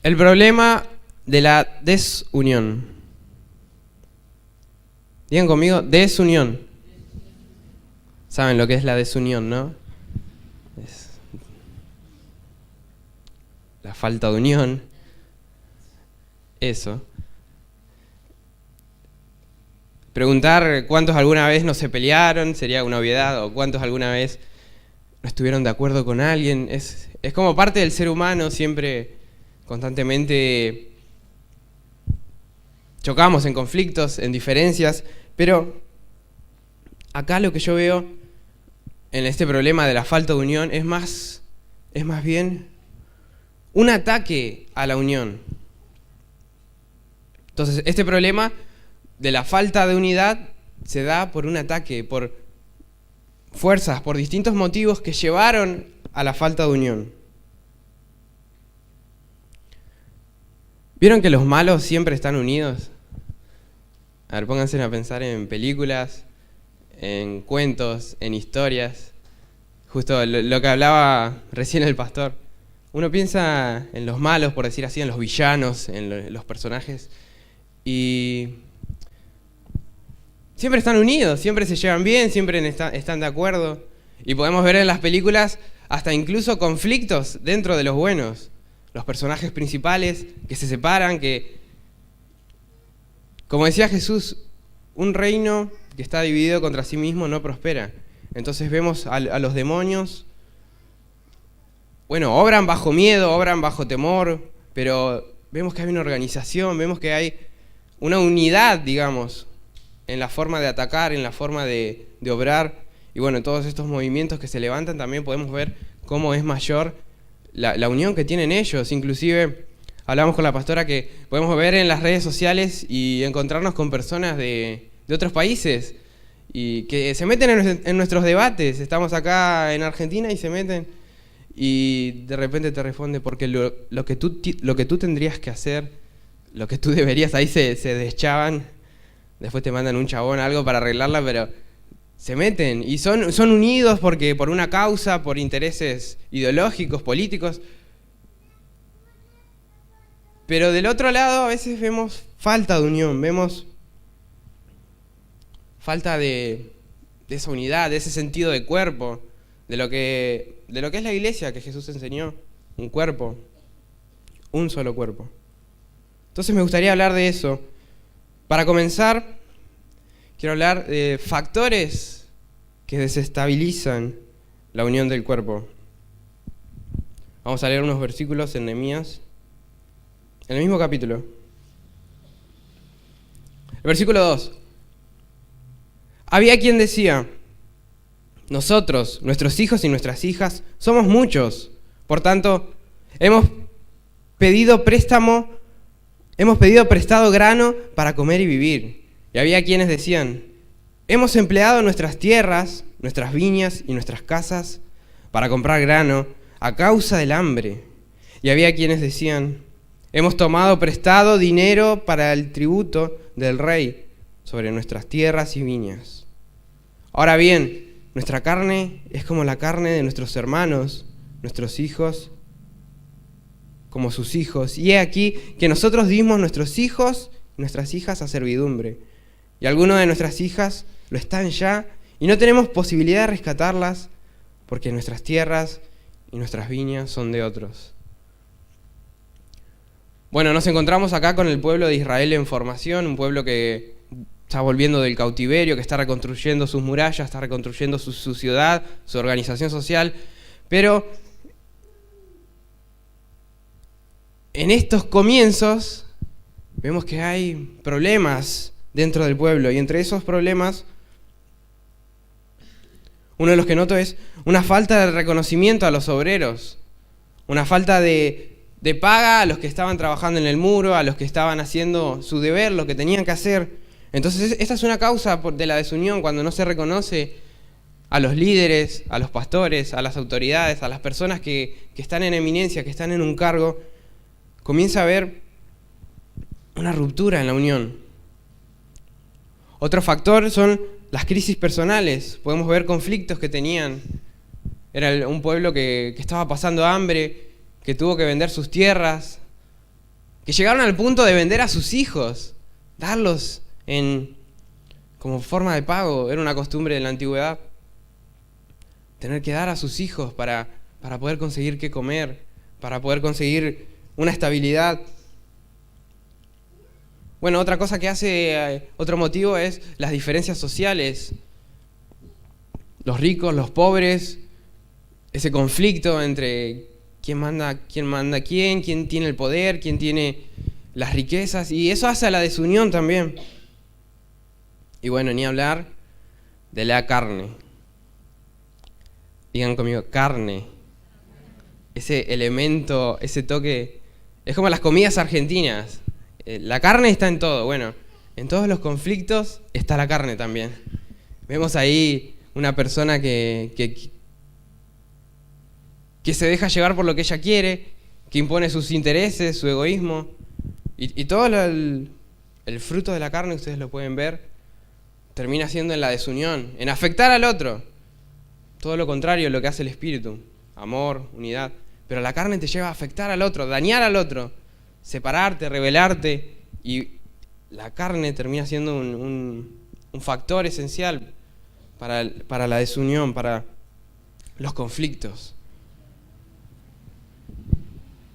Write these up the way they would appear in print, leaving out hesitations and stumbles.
El problema de la desunión. Digan conmigo, desunión. Saben lo que es la desunión, ¿no? Es la falta de unión. Eso. Preguntar cuántos alguna vez no se pelearon sería una obviedad, o cuántos alguna vez no estuvieron de acuerdo con alguien. Es como parte del ser humano, siempre, constantemente chocamos en conflictos, en diferencias, pero acá lo que yo veo en este problema de la falta de unión es más bien un ataque a la unión. Entonces, este problema de la falta de unidad se da por un ataque, por fuerzas, por distintos motivos que llevaron a la falta de unión. ¿Vieron que los malos siempre están unidos? A ver, pónganse a pensar en películas, en cuentos, en historias. Justo lo que hablaba recién el pastor. Uno piensa en los malos, por decir así, en los villanos, en los personajes, y siempre están unidos, siempre se llevan bien, siempre están de acuerdo. Y podemos ver en las películas hasta incluso conflictos dentro de los buenos. Los personajes principales que se separan, que, como decía Jesús, un reino que está dividido contra sí mismo no prospera. Entonces vemos a los demonios, bueno, obran bajo miedo, obran bajo temor, pero vemos que hay una organización, vemos que hay una unidad, digamos, en la forma de atacar, en la forma de obrar. Y bueno, en todos estos movimientos que se levantan también podemos ver cómo es mayor la unión que tienen ellos. Inclusive hablamos con la pastora que podemos ver en las redes sociales y encontrarnos con personas de otros países y que se meten en nuestros debates. Estamos acá en Argentina y se meten y de repente te responde porque lo que tú tendrías que hacer, lo que tú deberías, ahí se deschavan. Después te mandan un chabón algo para arreglarla, pero se meten y son unidos porque por una causa, por intereses ideológicos, políticos. Pero del otro lado a veces vemos falta de unión, vemos falta de esa unidad, de ese sentido de cuerpo, de lo que es la iglesia que Jesús enseñó, un cuerpo, un solo cuerpo. Entonces me gustaría hablar de eso. Para comenzar, quiero hablar de factores que desestabilizan la unión del cuerpo. Vamos a leer unos versículos en Nehemías, en el mismo capítulo. El versículo 2. Había quien decía: nosotros, nuestros hijos y nuestras hijas, somos muchos. Por tanto, hemos pedido prestado grano para comer y vivir. Y había quienes decían: hemos empleado nuestras tierras, nuestras viñas y nuestras casas para comprar grano a causa del hambre. Y había quienes decían: hemos tomado prestado dinero para el tributo del rey sobre nuestras tierras y viñas. Ahora bien, nuestra carne es como la carne de nuestros hermanos, nuestros hijos como sus hijos. Y he aquí que nosotros dimos nuestros hijos y nuestras hijas a servidumbre. Y algunas de nuestras hijas lo están ya, y no tenemos posibilidad de rescatarlas, porque nuestras tierras y nuestras viñas son de otros. Bueno, nos encontramos acá con el pueblo de Israel en formación, un pueblo que está volviendo del cautiverio, que está reconstruyendo sus murallas, está reconstruyendo su ciudad, su organización social, pero en estos comienzos vemos que hay problemas dentro del pueblo, y entre esos problemas, uno de los que noto es una falta de reconocimiento a los obreros, una falta de paga a los que estaban trabajando en el muro, a los que estaban haciendo su deber, lo que tenían que hacer. Entonces, esta es una causa de la desunión, cuando no se reconoce a los líderes, a los pastores, a las autoridades, a las personas que están en eminencia, que están en un cargo. Comienza a haber una ruptura en la unión. Otro factor son las crisis personales. Podemos ver conflictos que tenían. Era un pueblo que estaba pasando hambre, que tuvo que vender sus tierras que llegaron al punto de vender a sus hijos, darlos como forma de pago. Era una costumbre de la antigüedad, tener que dar a sus hijos para poder conseguir qué comer, para poder conseguir una estabilidad. Bueno, otra cosa que hace, otro motivo es las diferencias sociales. Los ricos, los pobres, ese conflicto entre quién manda a quién tiene el poder, quién tiene las riquezas, y eso hace a la desunión también. Y bueno, ni hablar de la carne. Digan conmigo, carne. Ese elemento, ese toque, es como las comidas argentinas. La carne está en todo. Bueno, en todos los conflictos está la carne también. Vemos ahí una persona que se deja llevar por lo que ella quiere, que impone sus intereses, su egoísmo. Y todo el fruto de la carne, ustedes lo pueden ver, termina siendo en la desunión, en afectar al otro. Todo lo contrario de lo que hace el espíritu, amor, unidad. Pero la carne te lleva a afectar al otro, dañar al otro, separarte, rebelarte. Y la carne termina siendo un factor esencial para la desunión, para los conflictos.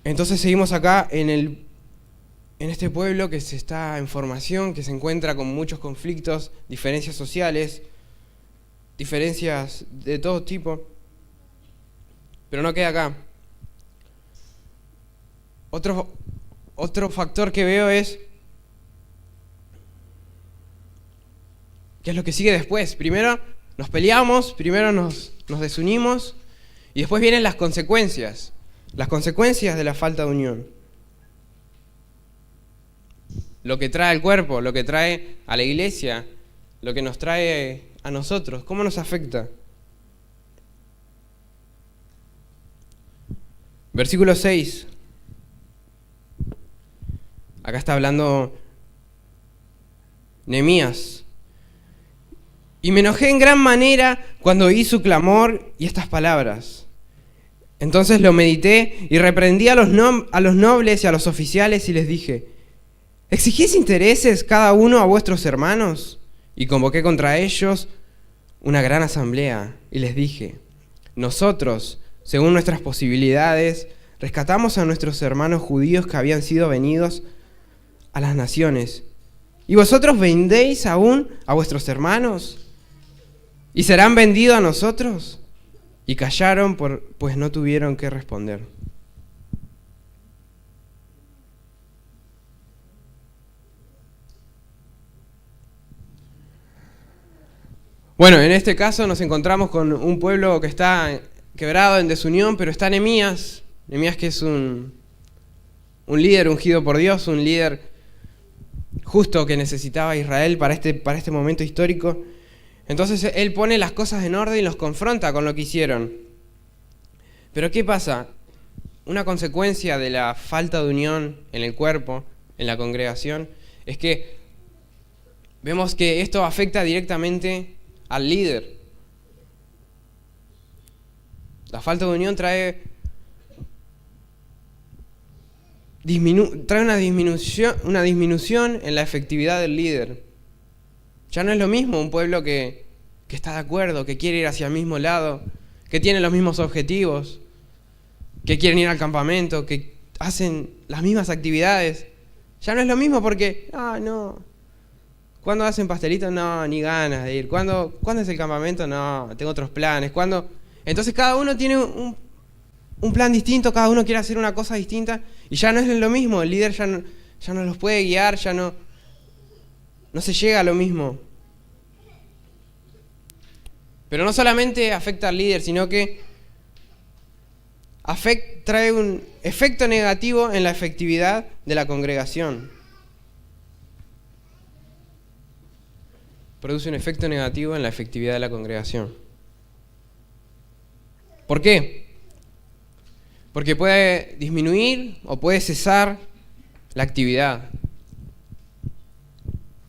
Entonces seguimos acá en este pueblo que está en formación, que se encuentra con muchos conflictos, diferencias sociales, diferencias de todo tipo. Pero no queda acá. Otro factor que veo es ¿qué es lo que sigue después? Primero nos peleamos, primero nos desunimos y después vienen las consecuencias de la falta de unión. Lo que trae al cuerpo, lo que trae a la iglesia, lo que nos trae a nosotros, ¿cómo nos afecta? Versículo 6. Acá está hablando Nehemías. Y me enojé en gran manera cuando oí su clamor y estas palabras. Entonces lo medité y reprendí a los nobles y a los oficiales y les dije: ¿exigís intereses cada uno a vuestros hermanos? Y convoqué contra ellos una gran asamblea y les dije: nosotros, según nuestras posibilidades, rescatamos a nuestros hermanos judíos que habían sido venidos a las naciones. ¿Y vosotros vendéis aún a vuestros hermanos? ¿Y serán vendidos a nosotros? Y callaron, pues no tuvieron qué responder. Bueno, en este caso nos encontramos con un pueblo que está quebrado en desunión, pero está Nehemías. Nehemías, que es un líder ungido por Dios, un líder justo que necesitaba Israel para este momento histórico. Entonces él pone las cosas en orden y los confronta con lo que hicieron. Pero ¿qué pasa? Una consecuencia de la falta de unión en el cuerpo, en la congregación, es que vemos que esto afecta directamente al líder. La falta de unión trae una disminución en la efectividad del líder. Ya no es lo mismo un pueblo que está de acuerdo, que quiere ir hacia el mismo lado, que tiene los mismos objetivos, que quieren ir al campamento, que hacen las mismas actividades. Ya no es lo mismo porque, no. ¿Cuándo hacen pastelitos? No, ni ganas de ir. ¿Cuándo es el campamento? No, tengo otros planes. Entonces cada uno tiene un plan distinto, cada uno quiere hacer una cosa distinta y ya no es lo mismo. El líder ya no los puede guiar, ya no se llega a lo mismo. Pero no solamente afecta al líder, sino que trae un efecto negativo en la efectividad de la congregación. Produce un efecto negativo en la efectividad de la congregación. ¿Por qué? Porque puede disminuir o puede cesar la actividad.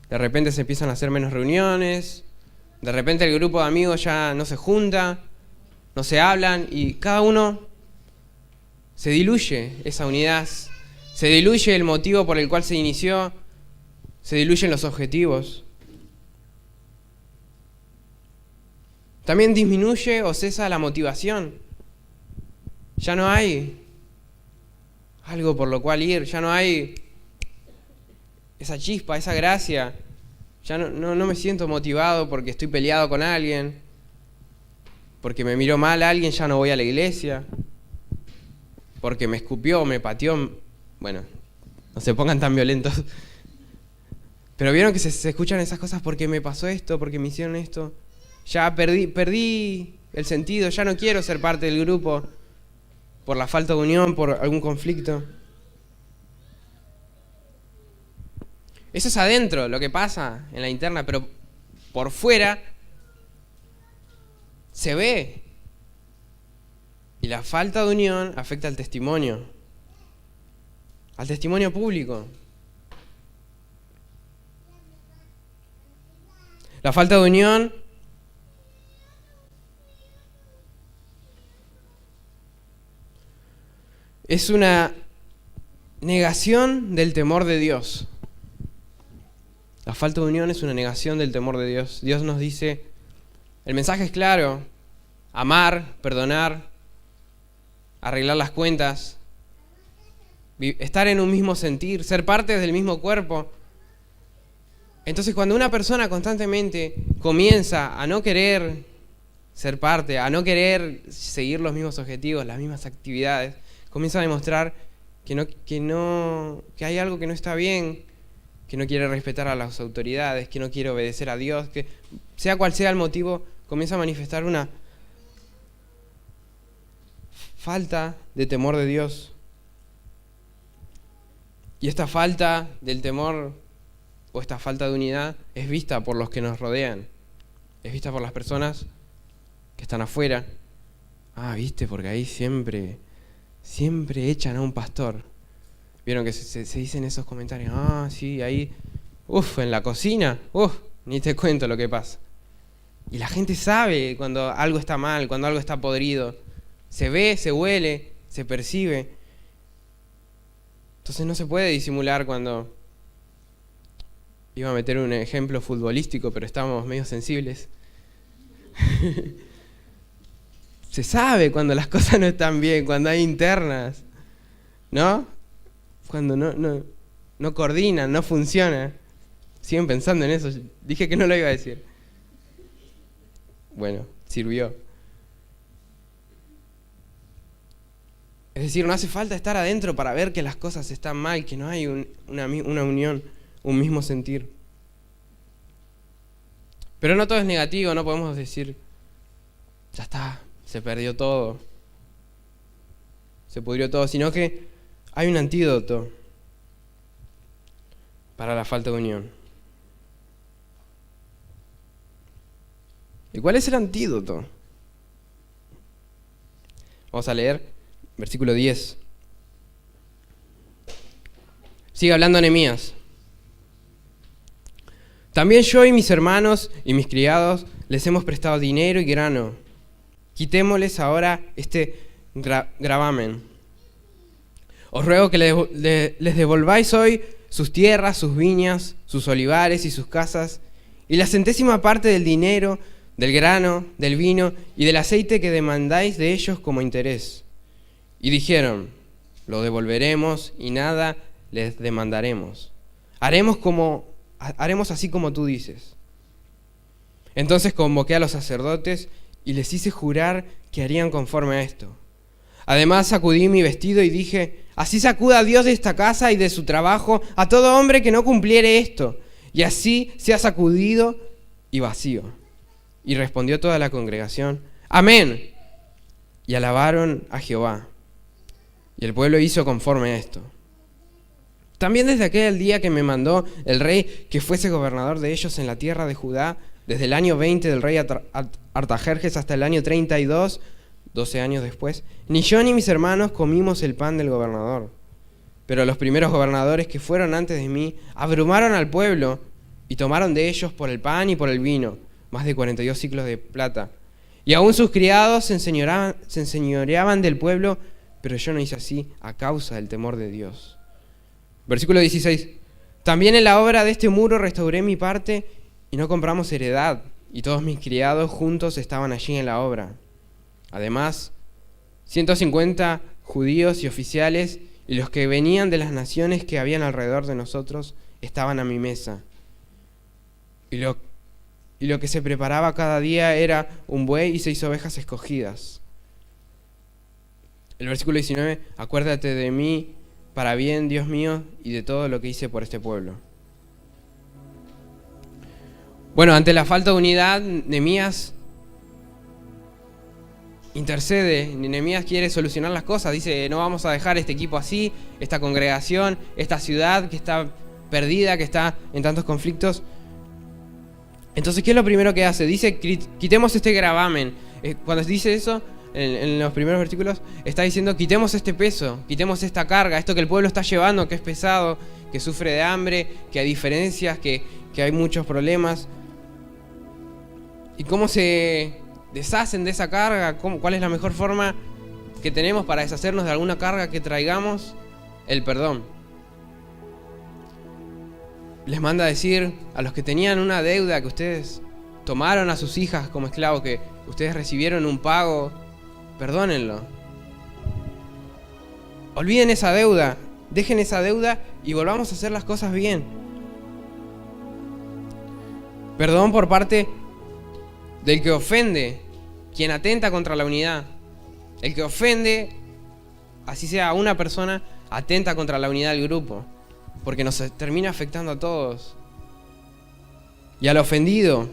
De repente se empiezan a hacer menos reuniones, de repente el grupo de amigos ya no se junta, no se hablan y cada uno se diluye, esa unidad Se diluye el motivo por el cual se inició, se diluyen los objetivos. También disminuye o cesa la motivación. Ya no hay algo por lo cual ir, ya no hay esa chispa, esa gracia. Ya no me siento motivado porque estoy peleado con alguien, porque me miró mal a alguien, ya no voy a la iglesia, porque me escupió, me pateó. Bueno, no se pongan tan violentos. Pero vieron que se escuchan esas cosas porque me pasó esto, porque me hicieron esto. Ya perdí el sentido, ya no quiero ser parte del grupo por la falta de unión, por algún conflicto. Eso es adentro, lo que pasa en la interna, pero por fuera se ve. Y la falta de unión afecta al testimonio público. La falta de unión es una negación del temor de Dios. La falta de unión es una negación del temor de Dios. Dios nos dice, el mensaje es claro: amar, perdonar, arreglar las cuentas, estar en un mismo sentir, ser parte del mismo cuerpo. Entonces, cuando una persona constantemente comienza a no querer ser parte, a no querer seguir los mismos objetivos, las mismas actividades, comienza a demostrar que hay algo que no está bien, que no quiere respetar a las autoridades, que no quiere obedecer a Dios, que sea cual sea el motivo, comienza a manifestar una falta de temor de Dios. Y esta falta del temor o esta falta de unidad es vista por los que nos rodean, es vista por las personas que están afuera. ¿Viste? Porque ahí siempre echan a un pastor. Vieron que se dicen esos comentarios. Sí, ahí, en la cocina, ni te cuento lo que pasa. Y la gente sabe cuando algo está mal, cuando algo está podrido. Se ve, se huele, se percibe. Entonces no se puede disimular cuando... Iba a meter un ejemplo futbolístico, pero estábamos medio sensibles. Se sabe cuando las cosas no están bien, cuando hay internas, ¿no? Cuando no coordinan, no funciona. Siguen pensando en eso. Dije que no lo iba a decir. Bueno, sirvió. Es decir, no hace falta estar adentro para ver que las cosas están mal, que no hay una unión, un mismo sentir. Pero no todo es negativo, no podemos decir, ya está, se perdió todo, se pudrió todo, sino que hay un antídoto para la falta de unión. ¿Y cuál es el antídoto? Vamos a leer versículo 10. Sigue hablando Nehemías. También yo y mis hermanos y mis criados les hemos prestado dinero y grano. Quitémosles ahora este gravamen. Os ruego que les devolváis hoy sus tierras, sus viñas, sus olivares y sus casas, y la centésima parte del dinero, del grano, del vino y del aceite que demandáis de ellos como interés. Y dijeron, lo devolveremos y nada les demandaremos. Haremos así como tú dices. Entonces convoqué a los sacerdotes y les hice jurar que harían conforme a esto. Además sacudí mi vestido y dije, así sacuda Dios de esta casa y de su trabajo a todo hombre que no cumpliere esto, y así sea sacudido y vacío. Y respondió toda la congregación, amén. Y alabaron a Jehová. Y el pueblo hizo conforme a esto. También desde aquel día que me mandó el rey que fuese gobernador de ellos en la tierra de Judá, desde el año 20 del rey Artajerjes hasta el año 32, 12 años después, ni yo ni mis hermanos comimos el pan del gobernador. Pero los primeros gobernadores que fueron antes de mí abrumaron al pueblo y tomaron de ellos por el pan y por el vino, más de 42 siclos de plata. Y aún sus criados se enseñoreaban del pueblo, pero yo no hice así a causa del temor de Dios. Versículo 16. También en la obra de este muro restauré mi parte y no compramos heredad, y todos mis criados juntos estaban allí en la obra. Además, 150 judíos y oficiales y los que venían de las naciones que habían alrededor de nosotros estaban a mi mesa. Y lo que se preparaba cada día era un buey y 6 ovejas escogidas. El versículo 19, acuérdate de mí para bien, Dios mío, y de todo lo que hice por este pueblo. Bueno, ante la falta de unidad, Nehemías intercede. Nehemías quiere solucionar las cosas. Dice, no vamos a dejar este equipo así, esta congregación, esta ciudad que está perdida, que está en tantos conflictos. Entonces, ¿qué es lo primero que hace? Dice, quitemos este gravamen. Cuando dice eso, en los primeros versículos, está diciendo, quitemos este peso, quitemos esta carga, esto que el pueblo está llevando, que es pesado, que sufre de hambre, que hay diferencias, que hay muchos problemas. ¿Y cómo se deshacen de esa carga? ¿Cuál es la mejor forma que tenemos para deshacernos de alguna carga que traigamos? El perdón. Les manda a decir a los que tenían una deuda, que ustedes tomaron a sus hijas como esclavos, que ustedes recibieron un pago, perdónenlo. Olviden esa deuda, dejen esa deuda y volvamos a hacer las cosas bien. Perdón por parte del que ofende, quien atenta contra la unidad. El que ofende, así sea una persona, atenta contra la unidad del grupo, porque nos termina afectando a todos. Y al ofendido,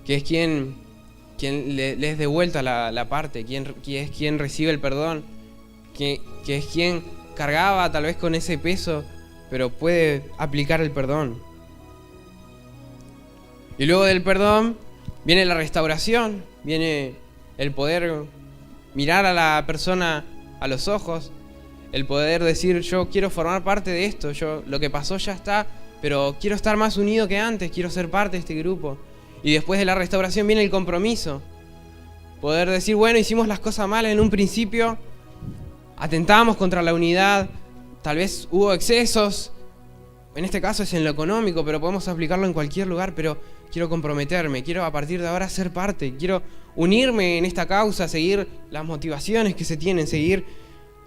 que es quien le es devuelta la parte, quien es quien recibe el perdón, que es quien cargaba tal vez con ese peso, pero puede aplicar el perdón. Y luego del perdón viene la restauración, viene el poder mirar a la persona a los ojos, el poder decir, yo quiero formar parte de esto, lo que pasó ya está, pero quiero estar más unido que antes, quiero ser parte de este grupo. Y después de la restauración viene el compromiso, poder decir, bueno, hicimos las cosas mal en un principio, atentamos contra la unidad, tal vez hubo excesos, en este caso es en lo económico, pero podemos aplicarlo en cualquier lugar, pero quiero comprometerme, quiero a partir de ahora ser parte, quiero unirme en esta causa, seguir las motivaciones que se tienen, seguir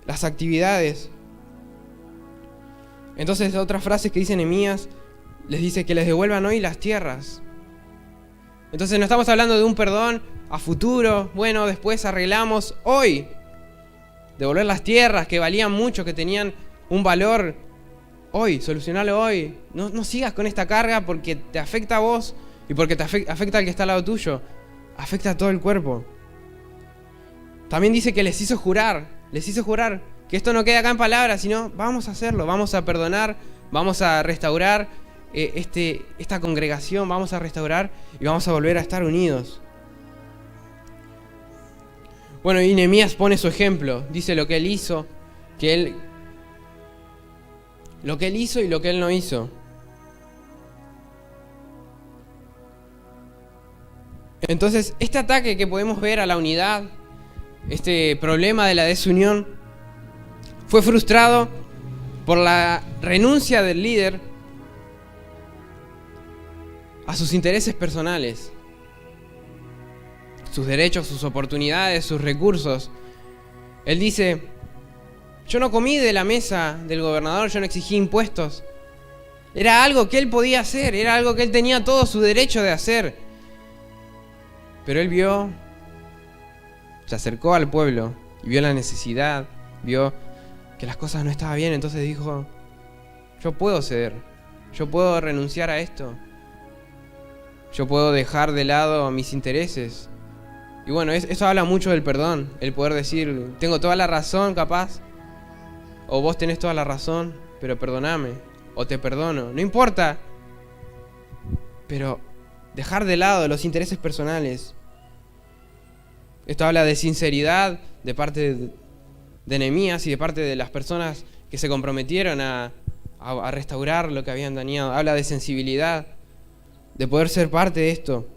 las actividades. Entonces, otras frases que dice Nehemías, les dice que les devuelvan hoy las tierras. Entonces no estamos hablando de un perdón a futuro, bueno, después arreglamos hoy. Devolver las tierras que valían mucho, que tenían un valor hoy, solucionalo hoy. No sigas con esta carga porque te afecta a vos y porque te afecta al que está al lado tuyo. Afecta a todo el cuerpo. También dice que les hizo jurar que esto no queda acá en palabras, sino vamos a hacerlo, vamos a perdonar, vamos a restaurar esta congregación, vamos a restaurar y vamos a volver a estar unidos. Bueno, y Nehemías pone su ejemplo, dice lo que él hizo, lo que él hizo y lo que él no hizo. Entonces, este ataque que podemos ver a la unidad, este problema de la desunión, fue frustrado por la renuncia del líder a sus intereses personales, sus derechos, sus oportunidades, sus recursos. Él dice, yo no comí de la mesa del gobernador, yo no exigí impuestos. Era algo que él podía hacer, era algo que él tenía todo su derecho de hacer. Pero él se acercó al pueblo y vio la necesidad, vio que las cosas no estaban bien, entonces dijo, yo puedo ceder, yo puedo renunciar a esto, yo puedo dejar de lado mis intereses. Y bueno, eso habla mucho del perdón, el poder decir, tengo toda la razón capaz, o vos tenés toda la razón, pero perdoname, o te perdono, no importa, pero dejar de lado los intereses personales. Esto habla de sinceridad de parte de Nehemías y de parte de las personas que se comprometieron a restaurar lo que habían dañado. Habla de sensibilidad, de poder ser parte de esto.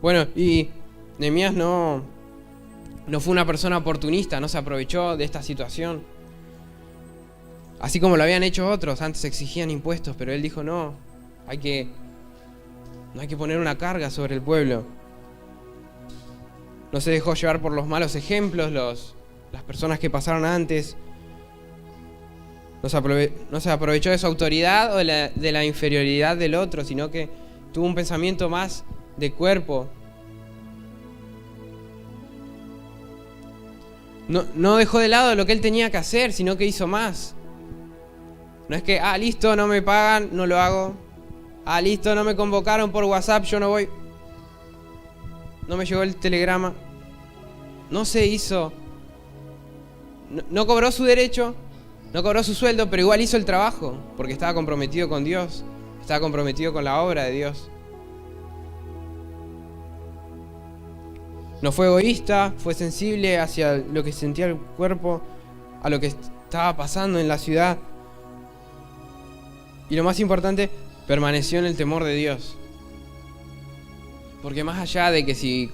Bueno, y Nehemías no No fue una persona oportunista, no se aprovechó de esta situación. Así como lo habían hecho otros, antes exigían impuestos, pero él dijo no hay que poner una carga sobre el pueblo. No se dejó llevar por los malos ejemplos, las personas que pasaron antes. No se aprovechó de su autoridad o de la inferioridad del otro, sino que tuvo un pensamiento más de cuerpo. No dejó de lado lo que él tenía que hacer, sino que hizo más. No es que, listo, no me pagan, no lo hago. Listo, no me convocaron por WhatsApp, yo no voy. No me llegó el telegrama. No se hizo. No cobró su derecho, no cobró su sueldo, pero igual hizo el trabajo, porque estaba comprometido con Dios, estaba comprometido con la obra de Dios. No fue egoísta, fue sensible hacia lo que sentía el cuerpo, a lo que estaba pasando en la ciudad. Y lo más importante, permaneció en el temor de Dios. Porque más allá de que si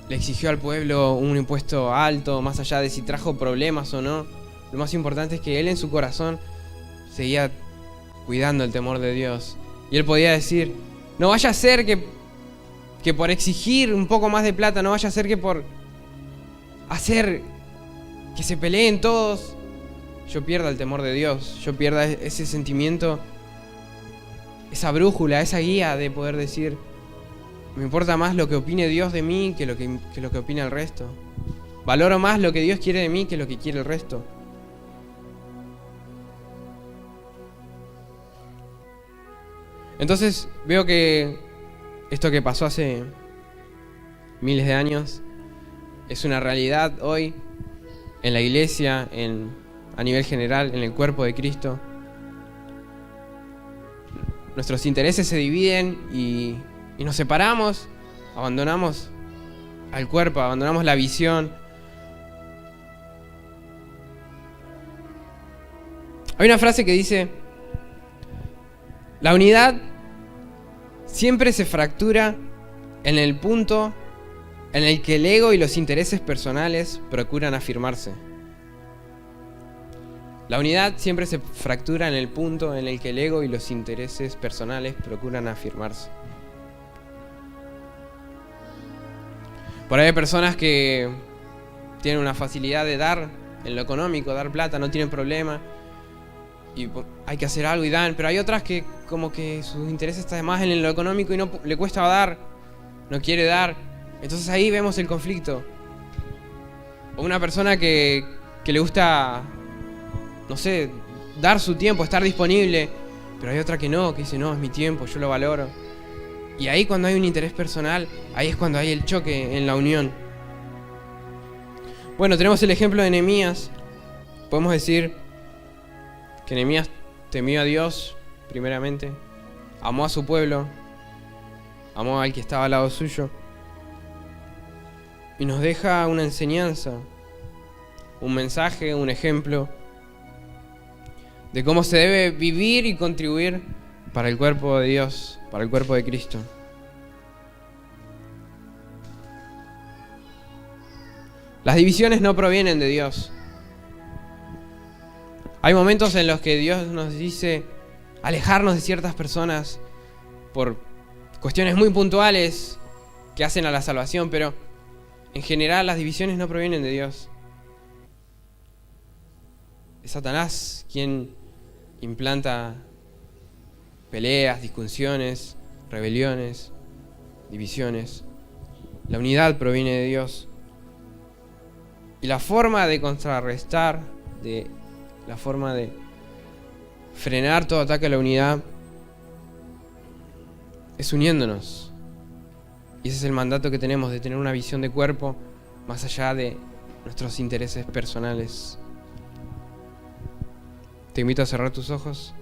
le exigió al pueblo un impuesto alto, más allá de si trajo problemas o no, lo más importante es que él en su corazón seguía cuidando el temor de Dios. Y él podía decir, no vaya a ser que por exigir un poco más de plata, no vaya a ser que por hacer que se peleen todos, yo pierda el temor de Dios, yo pierda ese sentimiento, esa brújula, esa guía de poder decir, me importa más lo que opine Dios de mí que lo que opina el resto. Valoro más lo que Dios quiere de mí que lo que quiere el resto. Entonces veo que esto que pasó hace miles de años es una realidad hoy en la iglesia, a nivel general, en el cuerpo de Cristo. Nuestros intereses se dividen y nos separamos, abandonamos al cuerpo, abandonamos la visión. Hay una frase que dice, la unidad siempre se fractura en el punto en el que el ego y los intereses personales procuran afirmarse. La unidad siempre se fractura en el punto en el que el ego y los intereses personales procuran afirmarse. Por ahí hay personas que tienen una facilidad de dar en lo económico, dar plata, no tienen problema. Y hay que hacer algo y dan. Pero hay otras que como que sus intereses están más en lo económico y no le cuesta dar, no quiere dar. Entonces ahí vemos el conflicto. O una persona que le gusta, no sé, dar su tiempo, estar disponible. Pero hay otra que dice, no, es mi tiempo, yo lo valoro. Y ahí cuando hay un interés personal, ahí es cuando hay el choque en la unión. Bueno, tenemos el ejemplo de Nehemías. Podemos decir que Nehemías temió a Dios, primeramente. Amó a su pueblo. Amó al que estaba al lado suyo. Y nos deja una enseñanza, un mensaje, un ejemplo de cómo se debe vivir y contribuir para el cuerpo de Dios, para el cuerpo de Cristo. Las divisiones no provienen de Dios. Hay momentos en los que Dios nos dice alejarnos de ciertas personas por cuestiones muy puntuales que hacen a la salvación, pero en general las divisiones no provienen de Dios. Es Satanás quien implanta peleas, discusiones, rebeliones, divisiones. La unidad proviene de Dios. Y la forma de contrarrestar, la forma de frenar todo ataque a la unidad es uniéndonos. Y ese es el mandato que tenemos, de tener una visión de cuerpo más allá de nuestros intereses personales. Te invito a cerrar tus ojos.